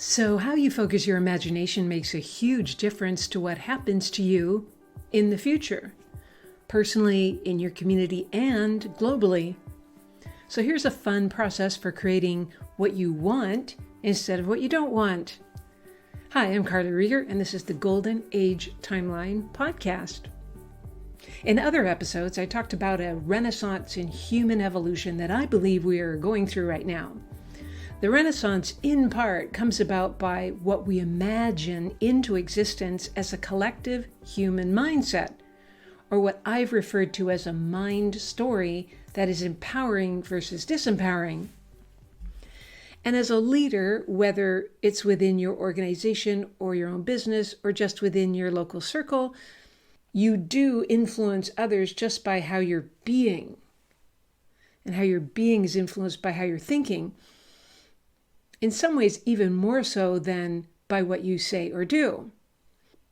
So, how you focus your imagination makes a huge difference to what happens to you in the future, personally, in your community, and globally. So, here's a fun process for creating what you want instead of what you don't want. Hi, I'm Carly Rieger, and this is the Golden Age Timeline podcast. In other episodes, I talked about a renaissance in human evolution that I believe we are going through right now. The Renaissance, in part, comes about by what we imagine into existence as a collective human mindset, or what I've referred to as a mind story that is empowering versus disempowering. And as a leader, whether it's within your organization or your own business or just within your local circle, you do influence others just by how you're being. And how your being is influenced by how you're thinking. In some ways, even more so than by what you say or do.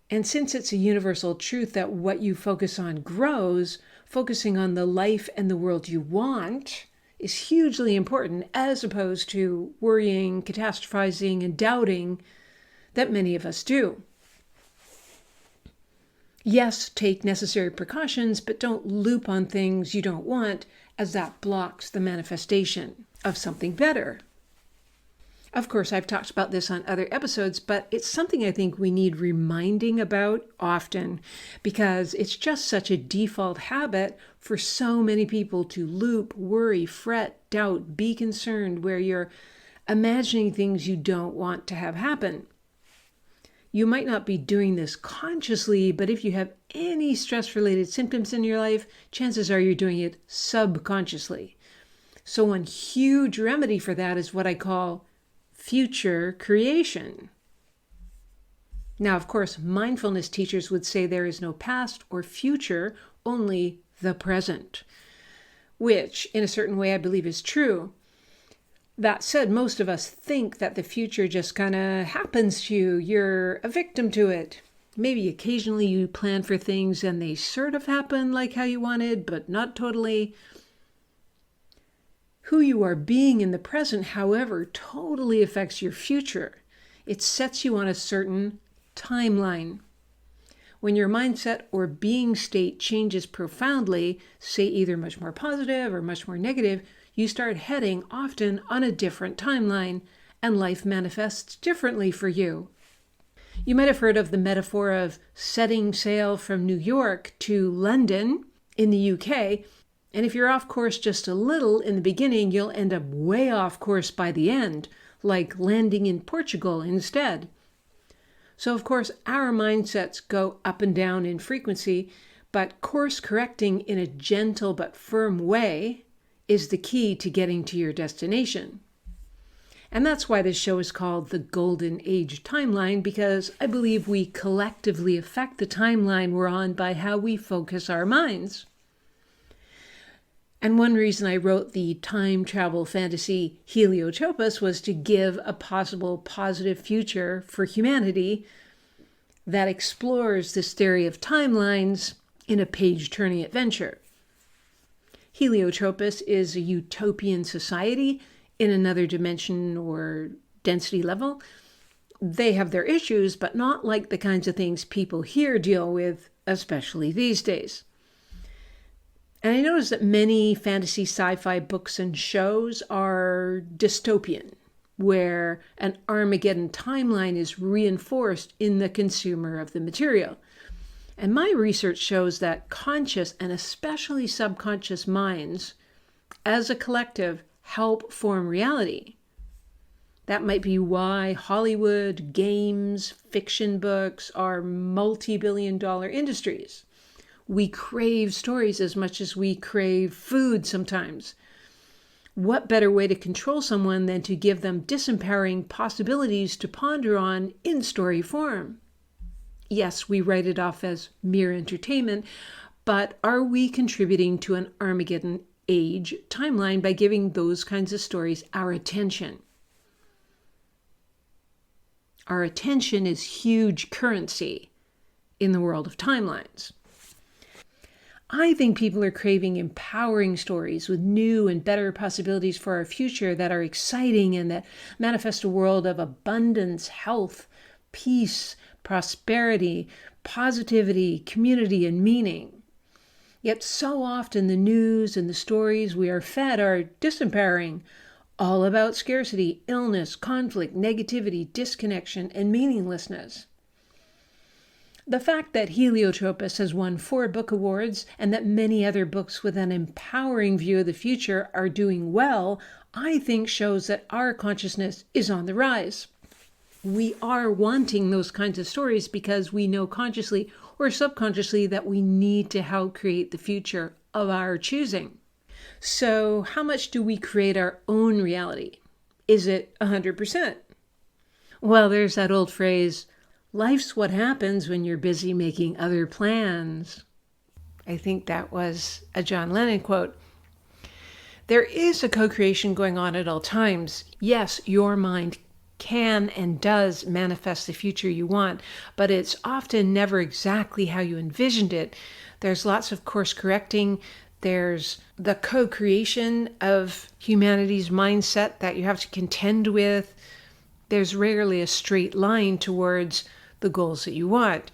And since it's a universal truth that what you focus on grows, focusing on the life and the world you want is hugely important, as opposed to worrying, catastrophizing, and doubting that many of us do. Yes, take necessary precautions, but don't loop on things you don't want, as that blocks the manifestation of something better. Of course, I've talked about this on other episodes, but it's something I think we need reminding about often because it's just such a default habit for so many people to loop, worry, fret, doubt, be concerned, where you're imagining things you don't want to have happen. You might not be doing this consciously, but if you have any stress-related symptoms in your life, chances are you're doing it subconsciously. So one huge remedy for that is what I call future creation. Now, of course, mindfulness teachers would say there is no past or future, only the present, which in a certain way I believe is true. That said, most of us think that the future just kind of happens to you. You're a victim to it. Maybe occasionally you plan for things and they sort of happen like how you wanted, but not totally. Who you are being in the present, however, totally affects your future. It sets you on a certain timeline. When your mindset or being state changes profoundly, say either much more positive or much more negative, you start heading often on a different timeline, and life manifests differently for you. You might have heard of the metaphor of setting sail from New York to London in the UK. And if you're off course just a little in the beginning, you'll end up way off course by the end, like landing in Portugal instead. So of course, our mindsets go up and down in frequency, but course correcting in a gentle but firm way is the key to getting to your destination. And that's why this show is called the Golden Age Timeline, because I believe we collectively affect the timeline we're on by how we focus our minds. And one reason I wrote the time travel fantasy HELIO was to give a possible positive future for humanity that explores this theory of timelines in a page-turning adventure. Heliotropous is a utopian society in another dimension or density level. They have their issues, but not like the kinds of things people here deal with, especially these days. And I noticed that many fantasy sci-fi books and shows are dystopian, where an Armageddon timeline is reinforced in the consumer of the material. And my research shows that conscious and especially subconscious minds, as a collective, help form reality. That might be why Hollywood, games, fiction books are multi-billion-dollar industries. We crave stories as much as we crave food sometimes. What better way to control someone than to give them disempowering possibilities to ponder on in story form? Yes, we write it off as mere entertainment, but are we contributing to an Armageddon age timeline by giving those kinds of stories our attention? Our attention is huge currency in the world of timelines. I think people are craving empowering stories with new and better possibilities for our future that are exciting and that manifest a world of abundance, health, peace, prosperity, positivity, community, and meaning. Yet so often the news and the stories we are fed are disempowering, all about scarcity, illness, conflict, negativity, disconnection, and meaninglessness. The fact that HELIO has won 4 book awards and that many other books with an empowering view of the future are doing well, I think shows that our consciousness is on the rise. We are wanting those kinds of stories because we know consciously or subconsciously that we need to help create the future of our choosing. So how much do we create our own reality? Is it 100%? Well, there's that old phrase, life's what happens when you're busy making other plans. I think that was a John Lennon quote. There is a co-creation going on at all times. Yes, your mind can and does manifest the future you want, but it's often never exactly how you envisioned it. There's lots of course correcting. There's the co-creation of humanity's mindset that you have to contend with. There's rarely a straight line towards the goals that you want.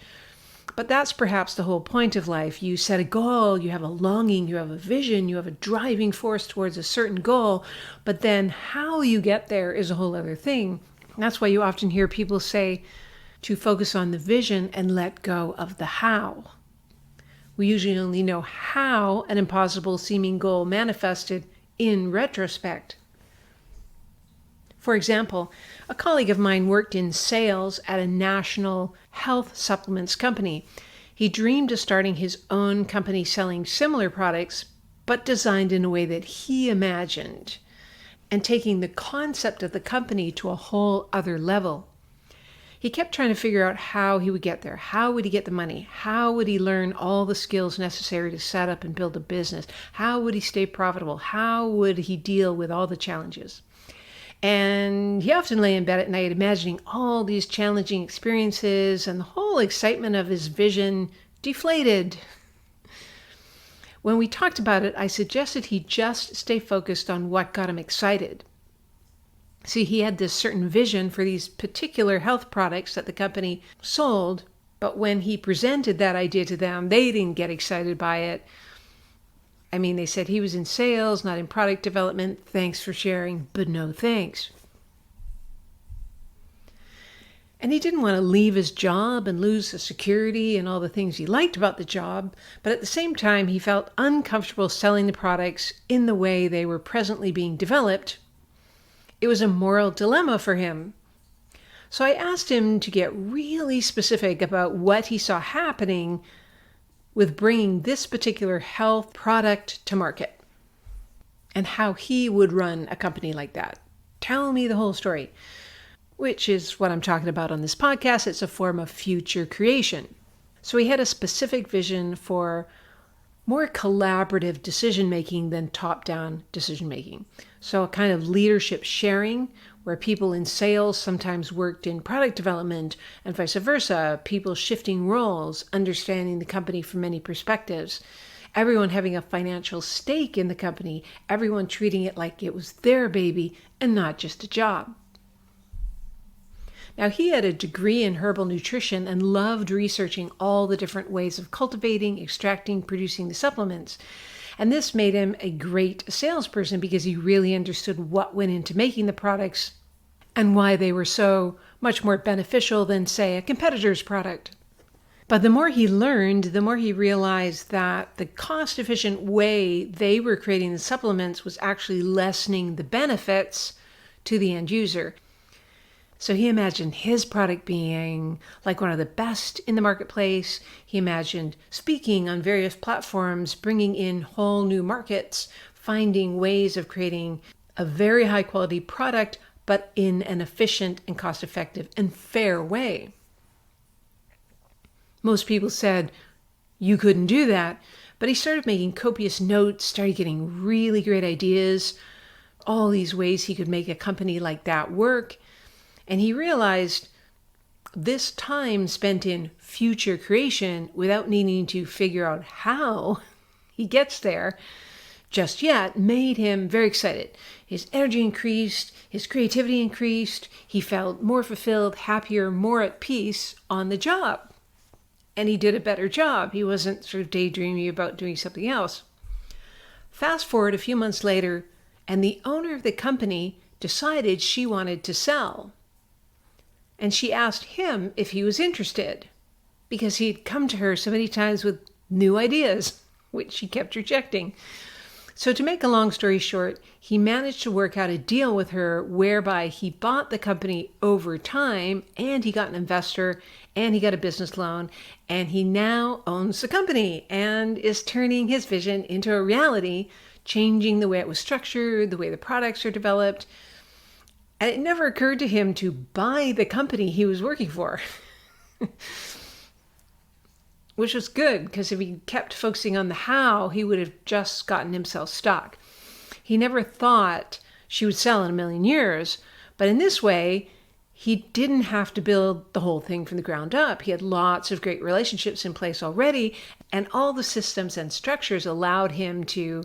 But that's perhaps the whole point of life. You set a goal, you have a longing, you have a vision, you have a driving force towards a certain goal, but then how you get there is a whole other thing. That's why you often hear people say to focus on the vision and let go of the how. We usually only know how an impossible seeming goal manifested in retrospect. For example, a colleague of mine worked in sales at a national health supplements company. He dreamed of starting his own company selling similar products, but designed in a way that he imagined, and taking the concept of the company to a whole other level. He kept trying to figure out how he would get there. How would he get the money? How would he learn all the skills necessary to set up and build a business? How would he stay profitable? How would he deal with all the challenges? And he often lay in bed at night imagining all these challenging experiences, and the whole excitement of his vision deflated. When we talked about it, I suggested he just stay focused on what got him excited. See, he had this certain vision for these particular health products that the company sold, but when he presented that idea to them, they didn't get excited by it. I mean, they said he was in sales, not in product development. Thanks for sharing, but no thanks. And he didn't want to leave his job and lose the security and all the things he liked about the job, but at the same time, he felt uncomfortable selling the products in the way they were presently being developed. It was a moral dilemma for him. So I asked him to get really specific about what he saw happening with bringing this particular health product to market and how he would run a company like that. Tell me the whole story, which is what I'm talking about on this podcast. It's a form of future creation. So he had a specific vision for more collaborative decision-making than top-down decision-making. So a kind of leadership sharing where people in sales sometimes worked in product development and vice versa, people shifting roles, understanding the company from many perspectives, everyone having a financial stake in the company, everyone treating it like it was their baby and not just a job. Now, he had a degree in herbal nutrition and loved researching all the different ways of cultivating, extracting, producing the supplements. And this made him a great salesperson because he really understood what went into making the products and why they were so much more beneficial than, say, a competitor's product. But the more he learned, the more he realized that the cost-efficient way they were creating the supplements was actually lessening the benefits to the end user. So he imagined his product being like one of the best in the marketplace. He imagined speaking on various platforms, bringing in whole new markets, finding ways of creating a very high quality product, but in an efficient and cost-effective and fair way. Most people said, you couldn't do that. But he started making copious notes, started getting really great ideas, all these ways he could make a company like that work. And he realized this time spent in future creation without needing to figure out how he gets there just yet made him very excited. His energy increased, his creativity increased, he felt more fulfilled, happier, more at peace on the job. And he did a better job. He wasn't sort of daydreaming about doing something else. Fast forward a few months later, and the owner of the company decided she wanted to sell. And she asked him if he was interested, because he'd come to her so many times with new ideas, which she kept rejecting. So to make a long story short, he managed to work out a deal with her whereby he bought the company over time, and he got an investor, and he got a business loan, and he now owns the company and is turning his vision into a reality, changing the way it was structured, the way the products are developed. And it never occurred to him to buy the company he was working for. Which was good, because if he kept focusing on the how, he would have just gotten himself stuck. He never thought she would sell in a million years, but in this way, he didn't have to build the whole thing from the ground up. He had lots of great relationships in place already, and all the systems and structures allowed him to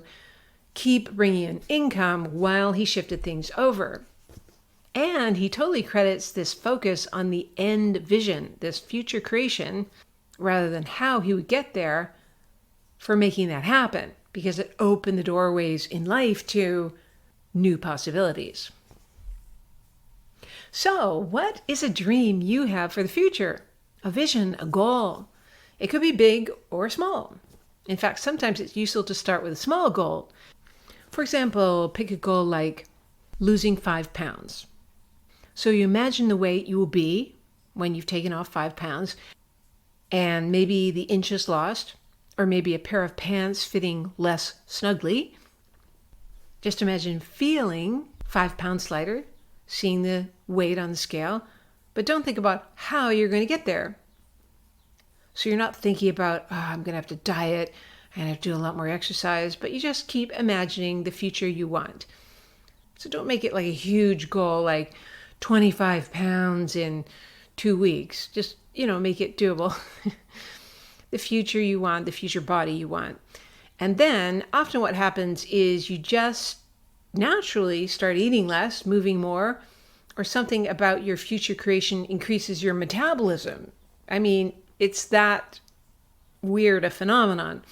keep bringing in income while he shifted things over. And he totally credits this focus on the end vision, this future creation, rather than how he would get there, for making that happen, because it opened the doorways in life to new possibilities. So, what is a dream you have for the future? A vision, a goal. It could be big or small. In fact, sometimes it's useful to start with a small goal. For example, pick a goal like losing 5 pounds. So you imagine the weight you will be when you've taken off 5 pounds, and maybe the inches lost, or maybe a pair of pants fitting less snugly. Just imagine feeling 5 pounds lighter, seeing the weight on the scale, but don't think about how you're going to get there. So you're not thinking about, I'm going to have to diet and I have to do a lot more exercise, but you just keep imagining the future you want. So don't make it like a huge goal, like 25 pounds in 2 weeks. Just, make it doable. The future you want, the future body you want. And then often what happens is you just naturally start eating less, moving more, or something about your future creation increases your metabolism. I mean, it's that weird a phenomenon.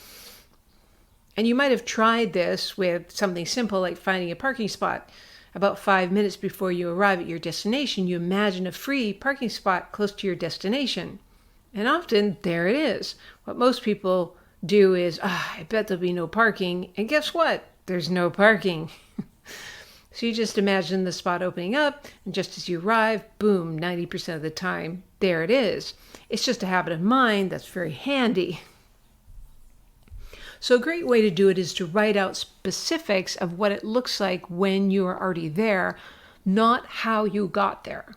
And you might have tried this with something simple like finding a parking spot. About 5 minutes before you arrive at your destination, you imagine a free parking spot close to your destination. And often, there it is. What most people do is, I bet there'll be no parking. And guess what? There's no parking. So you just imagine the spot opening up, and just as you arrive, boom, 90% of the time, there it is. It's just a habit of mind that's very handy. So a great way to do it is to write out specifics of what it looks like when you are already there, not how you got there.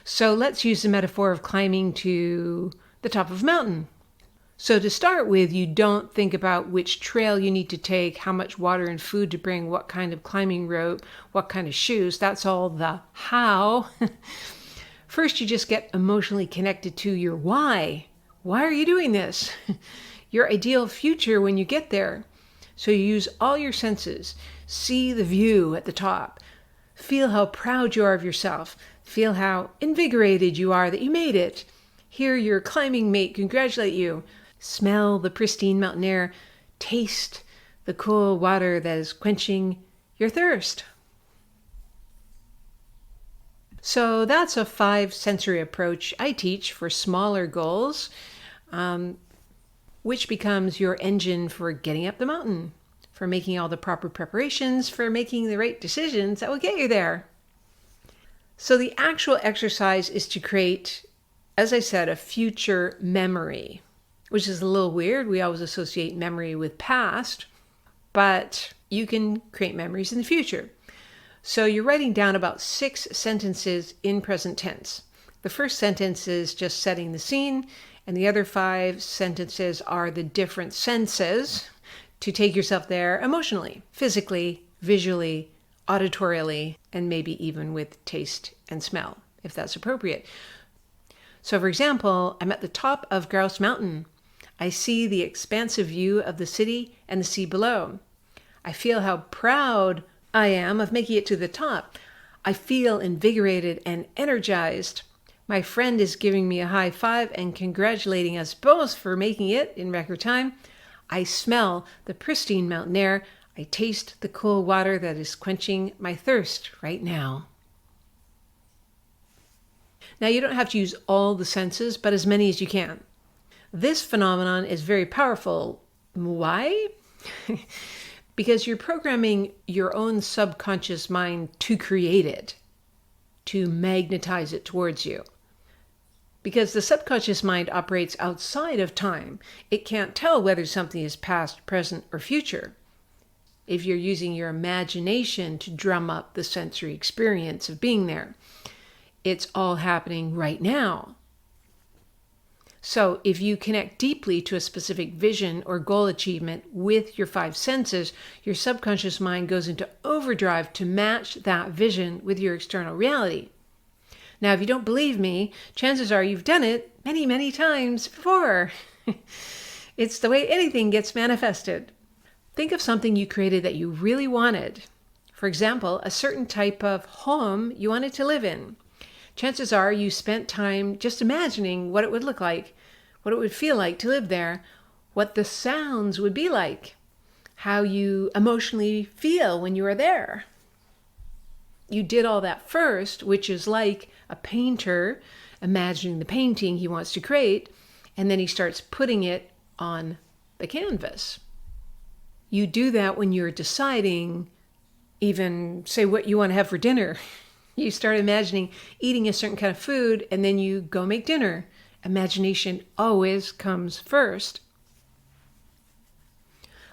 So let's use the metaphor of climbing to the top of a mountain. So to start with, you don't think about which trail you need to take, how much water and food to bring, what kind of climbing rope, what kind of shoes. That's all the how. First, you just get emotionally connected to your why. Why are you doing this? Your ideal future when you get there. So you use all your senses. See the view at the top. Feel how proud you are of yourself. Feel how invigorated you are that you made it. Hear your climbing mate congratulate you. Smell the pristine mountain air. Taste the cool water that is quenching your thirst. So that's a 5 sensory approach I teach for smaller goals, which becomes your engine for getting up the mountain, for making all the proper preparations, for making the right decisions that will get you there. So the actual exercise is to create, as I said, a future memory, which is a little weird. We always associate memory with past, but you can create memories in the future. So you're writing down about 6 sentences in present tense. The first sentence is just setting the scene, and the other 5 sentences are the different senses to take yourself there emotionally, physically, visually, auditorially, and maybe even with taste and smell, if that's appropriate. So for example, I'm at the top of Grouse Mountain. I see the expansive view of the city and the sea below. I feel how proud I am of making it to the top. I feel invigorated and energized. My friend is giving me a high five and congratulating us both for making it in record time. I smell the pristine mountain air. I taste the cool water that is quenching my thirst right now. Now, you don't have to use all the senses, but as many as you can. This phenomenon is very powerful. Why? Because you're programming your own subconscious mind to create it, to magnetize it towards you. Because the subconscious mind operates outside of time. It can't tell whether something is past, present, or future. If you're using your imagination to drum up the sensory experience of being there, it's all happening right now. So if you connect deeply to a specific vision or goal achievement with your five senses, your subconscious mind goes into overdrive to match that vision with your external reality. Now, if you don't believe me, chances are you've done it many, many times before. It's the way anything gets manifested. Think of something you created that you really wanted. For example, a certain type of home you wanted to live in. Chances are you spent time just imagining what it would look like, what it would feel like to live there, what the sounds would be like, how you emotionally feel when you are there. You did all that first, which is like a painter imagining the painting he wants to create, and then he starts putting it on the canvas. You do that when you're deciding, even say what you want to have for dinner. You start imagining eating a certain kind of food, and then you go make dinner. Imagination always comes first.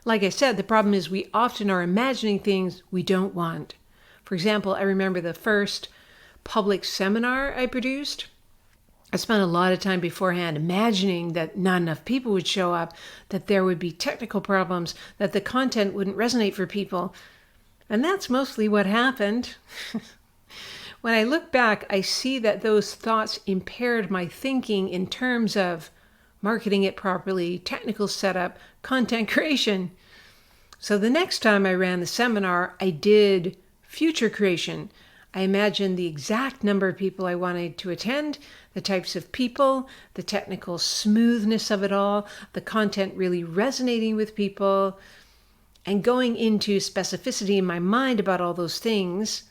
Like I said, the problem is we often are imagining things we don't want. For example, I remember the first public seminar I produced. I spent a lot of time beforehand imagining that not enough people would show up, that there would be technical problems, that the content wouldn't resonate for people. And that's mostly what happened. When I look back, I see that those thoughts impaired my thinking in terms of marketing it properly, technical setup, content creation. So the next time I ran the seminar, I did future creation. I imagined the exact number of people I wanted to attend, the types of people, the technical smoothness of it all, the content really resonating with people, and going into specificity in my mind about all those things,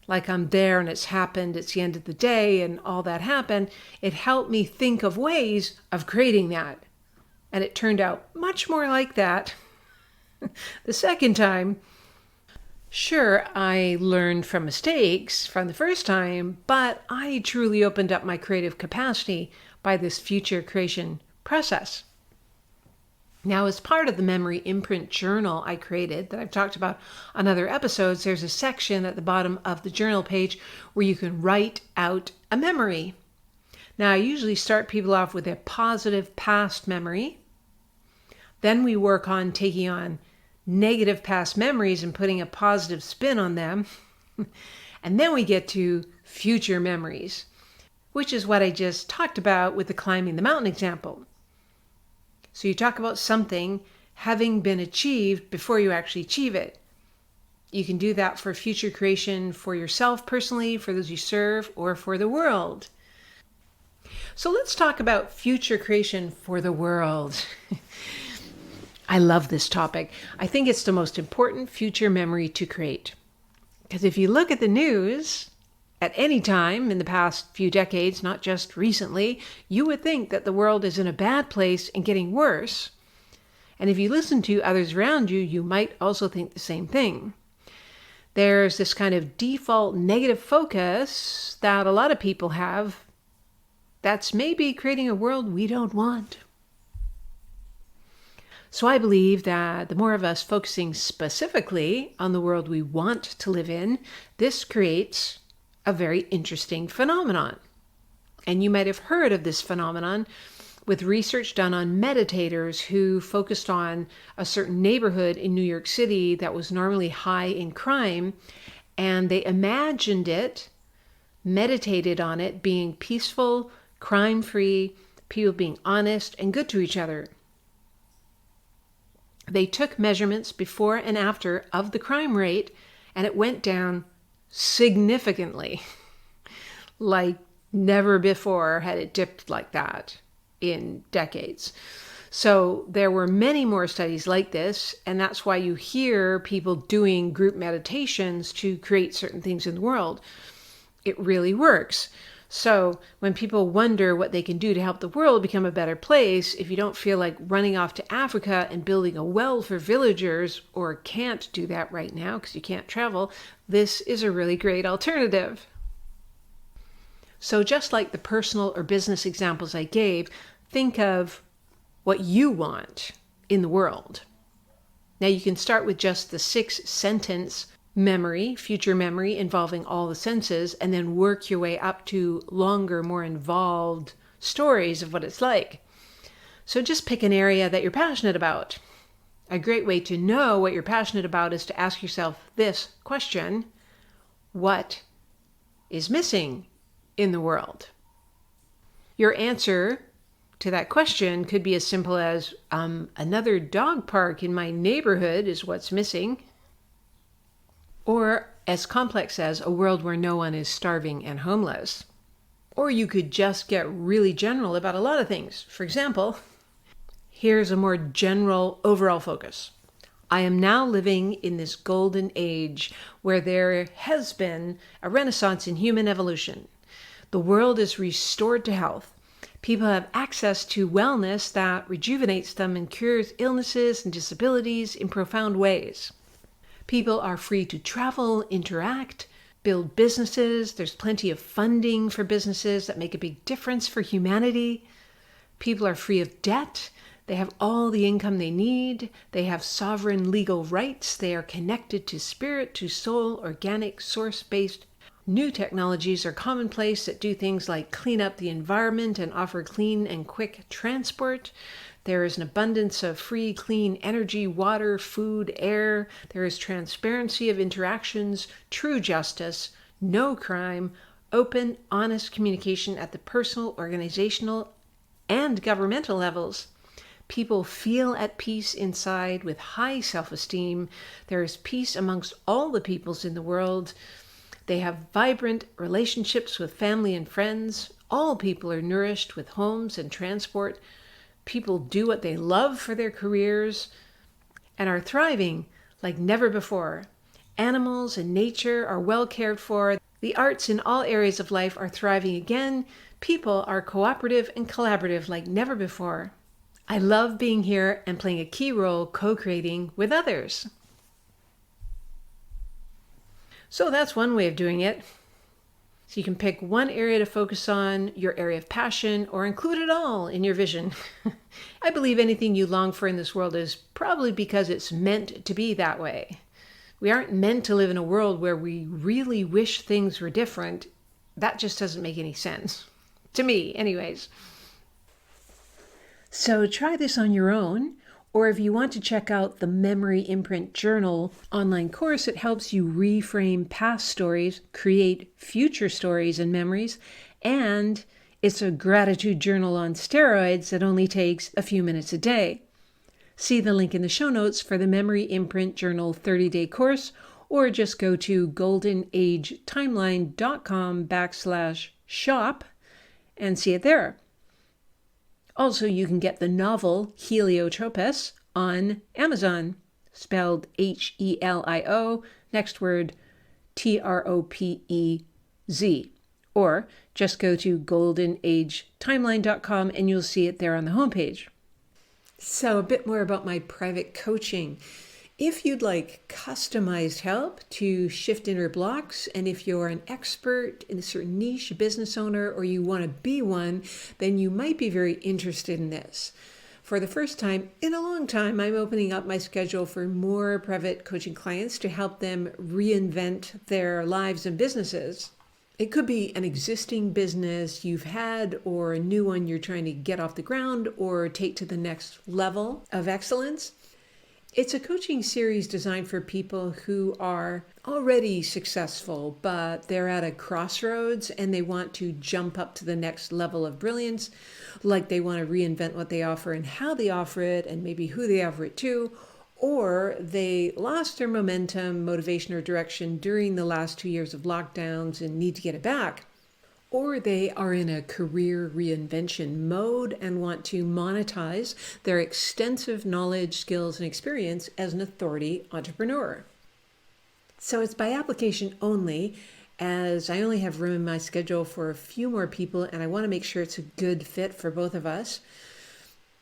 like I'm there and it's happened, it's the end of the day and all that happened, it helped me think of ways of creating that. And it turned out much more like that the second time. Sure, I learned from mistakes from the first time, but I truly opened up my creative capacity by this future creation process. Now, as part of the memory imprint journal I created that I've talked about on other episodes, there's a section at the bottom of the journal page where you can write out a memory. Now, I usually start people off with a positive past memory. Then we work on taking on negative past memories and putting a positive spin on them. And then we get to future memories, which is what I just talked about with the climbing the mountain example. So you talk about something having been achieved before you actually achieve it. You can do that for future creation for yourself personally, for those you serve, or for the world. So let's talk about future creation for the world. I love this topic. I think it's the most important future memory to create. Because if you look at the news, at any time in the past few decades, not just recently, you would think that the world is in a bad place and getting worse. And if you listen to others around you, you might also think the same thing. There's this kind of default negative focus that a lot of people have that's maybe creating a world we don't want. So I believe that the more of us focusing specifically on the world we want to live in, this creates a very interesting phenomenon. And you might have heard of this phenomenon with research done on meditators who focused on a certain neighborhood in New York City that was normally high in crime, and they imagined it, meditated on it being peaceful, crime-free, people being honest and good to each other. They took measurements before and after of the crime rate, and it went down significantly. Like never before had it dipped like that in decades. So there were many more studies like this, and that's why you hear people doing group meditations to create certain things in the world. It really works. So when people wonder what they can do to help the world become a better place, if you don't feel like running off to Africa and building a well for villagers, or can't do that right now because you can't travel, this is a really great alternative. So just like the personal or business examples I gave, think of what you want in the world. Now you can start with just the 6-sentence memory, future memory involving all the senses, and then work your way up to longer, more involved stories of what it's like. So just pick an area that you're passionate about. A great way to know what you're passionate about is to ask yourself this question: what is missing in the world? Your answer to that question could be as simple as, another dog park in my neighborhood is what's missing. Or as complex as a world where no one is starving and homeless. Or you could just get really general about a lot of things. For example, here's a more general overall focus. I am now living in this golden age where there has been a renaissance in human evolution. The world is restored to health. People have access to wellness that rejuvenates them and cures illnesses and disabilities in profound ways. People are free to travel, interact, build businesses. There's plenty of funding for businesses that make a big difference for humanity. People are free of debt. They have all the income they need. They have sovereign legal rights. They are connected to spirit, to soul, organic, source-based. New technologies are commonplace that do things like clean up the environment and offer clean and quick transport. There is an abundance of free, clean energy, water, food, air. There is transparency of interactions, true justice, no crime, open, honest communication at the personal, organizational, and governmental levels. People feel at peace inside with high self-esteem. There is peace amongst all the peoples in the world. They have vibrant relationships with family and friends. All people are nourished with homes and transport. People do what they love for their careers and are thriving like never before. Animals and nature are well cared for. The arts in all areas of life are thriving again. People are cooperative and collaborative like never before. I love being here and playing a key role co-creating with others. So that's one way of doing it. So you can pick one area to focus on, your area of passion, or include it all in your vision. I believe anything you long for in this world is probably because it's meant to be that way. We aren't meant to live in a world where we really wish things were different. That just doesn't make any sense. To me, anyways. So try this on your own. Or if you want to check out the Memory Imprint Journal online course, it helps you reframe past stories, create future stories and memories, and it's a gratitude journal on steroids that only takes a few minutes a day. See the link in the show notes for the Memory Imprint Journal 30-day course, or just go to goldenagetimeline.com/shop and see it there. Also, you can get the novel HELIO TROPEZ on Amazon, spelled HELIO, next word TROPEZ. Or just go to goldenagetimeline.com and you'll see it there on the homepage. So a bit more about my private coaching. If you'd like customized help to shift inner blocks, and if you're an expert in a certain niche, business owner, or you want to be one, then you might be very interested in this. For the first time in a long time, I'm opening up my schedule for more private coaching clients to help them reinvent their lives and businesses. It could be an existing business you've had or a new one you're trying to get off the ground or take to the next level of excellence. It's a coaching series designed for people who are already successful, but they're at a crossroads and they want to jump up to the next level of brilliance, like they want to reinvent what they offer and how they offer it and maybe who they offer it to, or they lost their momentum, motivation, or direction during the last 2 years of lockdowns and need to get it back, or they are in a career reinvention mode and want to monetize their extensive knowledge, skills, and experience as an authority entrepreneur. So it's by application only, as I only have room in my schedule for a few more people, and I want to make sure it's a good fit for both of us.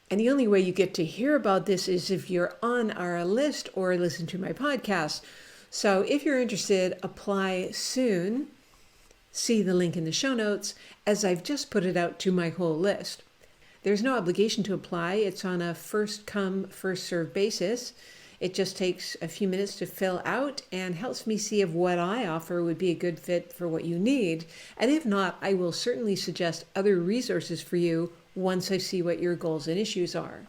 And the only way you get to hear about this is if you're on our list or listen to my podcast. So if you're interested, apply soon. See the link in the show notes, as I've just put it out to my whole list. There's no obligation to apply. It's on a first come, first served basis. It just takes a few minutes to fill out and helps me see if what I offer would be a good fit for what you need. And if not, I will certainly suggest other resources for you once I see what your goals and issues are.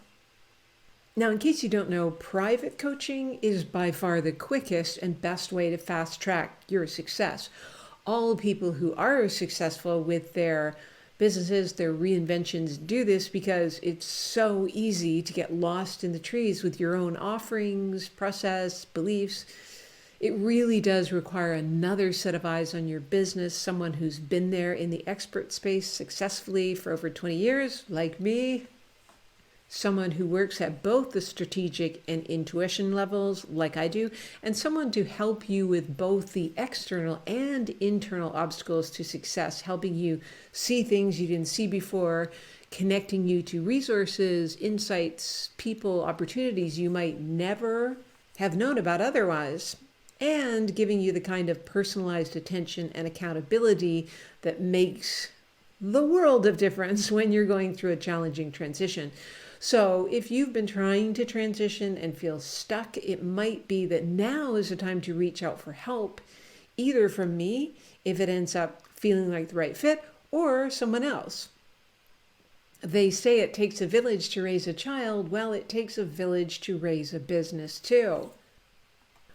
Now, in case you don't know, private coaching is by far the quickest and best way to fast track your success. All people who are successful with their businesses, their reinventions, do this because it's so easy to get lost in the trees with your own offerings, process, beliefs. It really does require another set of eyes on your business, someone who's been there in the expert space successfully for over 20 years, like me. Someone who works at both the strategic and intuition levels, like I do, and someone to help you with both the external and internal obstacles to success, helping you see things you didn't see before, connecting you to resources, insights, people, opportunities you might never have known about otherwise, and giving you the kind of personalized attention and accountability that makes the world of difference when you're going through a challenging transition. So if you've been trying to transition and feel stuck, it might be that now is the time to reach out for help, either from me, if it ends up feeling like the right fit, or someone else. They say it takes a village to raise a child. Well, it takes a village to raise a business too.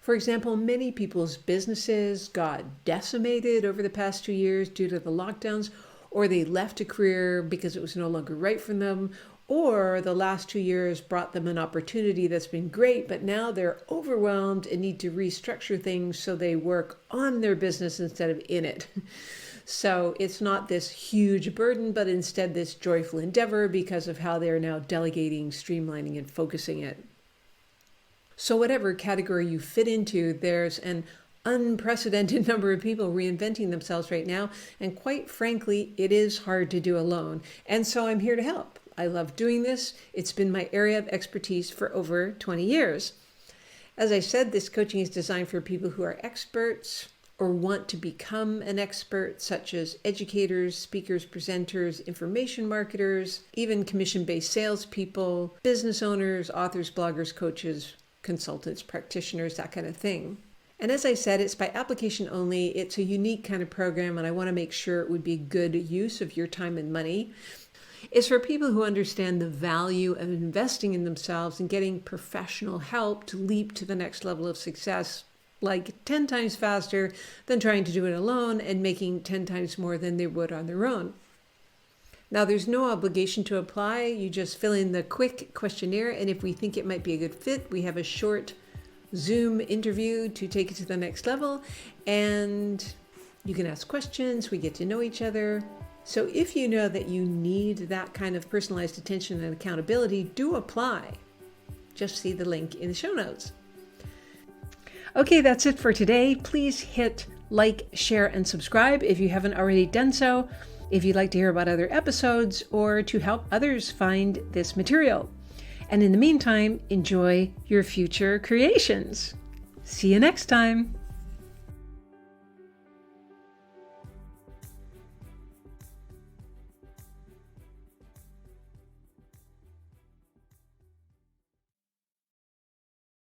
For example, many people's businesses got decimated over the past 2 years due to the lockdowns, or they left a career because it was no longer right for them, or the last 2 years brought them an opportunity that's been great, but now they're overwhelmed and need to restructure things so they work on their business instead of in it. So it's not this huge burden, but instead this joyful endeavor because of how they're now delegating, streamlining, and focusing it. So whatever category you fit into, there's an unprecedented number of people reinventing themselves right now. And quite frankly, it is hard to do alone. And so I'm here to help. I love doing this. It's been my area of expertise for over 20 years. As I said, this coaching is designed for people who are experts or want to become an expert, such as educators, speakers, presenters, information marketers, even commission-based salespeople, business owners, authors, bloggers, coaches, consultants, practitioners, that kind of thing. And as I said, it's by application only. It's a unique kind of program, and I want to make sure it would be good use of your time and money. It's for people who understand the value of investing in themselves and getting professional help to leap to the next level of success, like 10 times faster than trying to do it alone and making 10 times more than they would on their own. Now, there's no obligation to apply. You just fill in the quick questionnaire, and if we think it might be a good fit, we have a short Zoom interview to take it to the next level, and you can ask questions. We get to know each other. So if you know that you need that kind of personalized attention and accountability, do apply. Just see the link in the show notes. Okay, that's it for today. Please hit like, share, and subscribe if you haven't already done so, if you'd like to hear about other episodes or to help others find this material. And in the meantime, enjoy your future creations. See you next time.